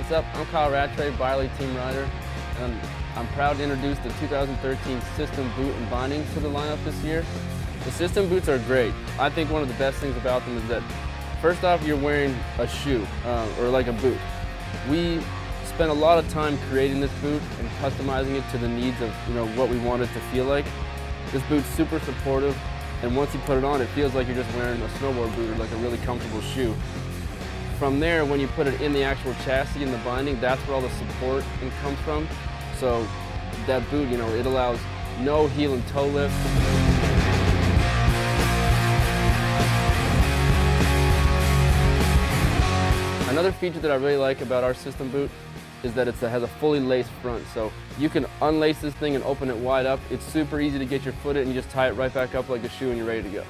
What's up? I'm Kyle Rattray, Byerly team rider, and I'm proud to introduce the 2013 System boot and bindings to the lineup this year. The System boots are great. I think one of the best things about them is that, first off, you're wearing a shoe, or like a boot. We spent a lot of time creating this boot and customizing it to the needs of what we want it to feel like. This boot's super supportive, and once you put it on, it feels like you're just wearing a snowboard boot or like a really comfortable shoe. From there, when you put it in the actual chassis and the binding, that's where all the support comes from. So that boot, it allows no heel and toe lift. Another feature that I really like about our System boot is that it has a fully laced front. So you can unlace this thing and open it wide up. It's super easy to get your foot in and you just tie it right back up like a shoe and you're ready to go.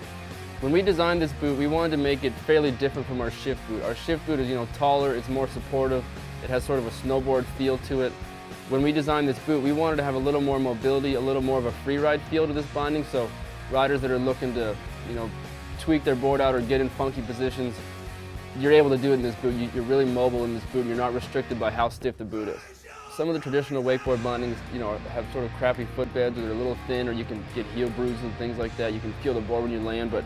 When we designed this boot, we wanted to make it fairly different from our Shift boot. Our Shift boot is taller, it's more supportive, it has sort of a snowboard feel to it. When we designed this boot, we wanted to have a little more mobility, a little more of a free ride feel to this binding, so riders that are looking to tweak their board out or get in funky positions, you're able to do it in this boot. You're really mobile in this boot. You're not restricted by how stiff the boot is. Some of the traditional wakeboard bindings, have sort of crappy footbeds, or they're a little thin, or you can get heel bruises and things like that. You can feel the board when you land, but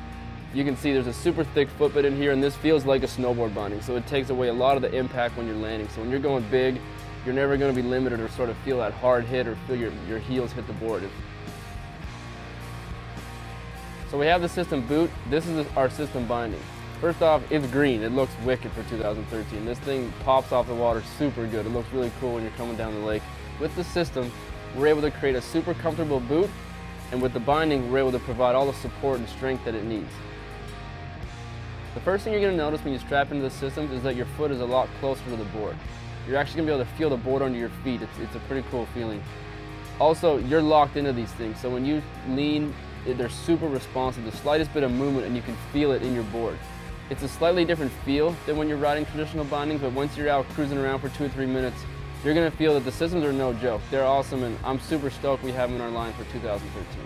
you can see there's a super thick footbed in here, and this feels like a snowboard binding, so it takes away a lot of the impact when you're landing. So when you're going big, you're never going to be limited or sort of feel that hard hit or feel your heels hit the board. So we have the System boot. This is our System binding. First off, it's green. It looks wicked for 2013. This thing pops off the water super good. It looks really cool when you're coming down the lake. With the System, we're able to create a super comfortable boot, and with the binding, we're able to provide all the support and strength that it needs. The first thing you're going to notice when you strap into the System is that your foot is a lot closer to the board. You're actually going to be able to feel the board under your feet. It's a pretty cool feeling. Also, you're locked into these things, so when you lean, they're super responsive. The slightest bit of movement and you can feel it in your board. It's a slightly different feel than when you're riding traditional bindings, but once you're out cruising around for 2 or 3 minutes, you're going to feel that the Systems are no joke. They're awesome, and I'm super stoked we have them in our line for 2013.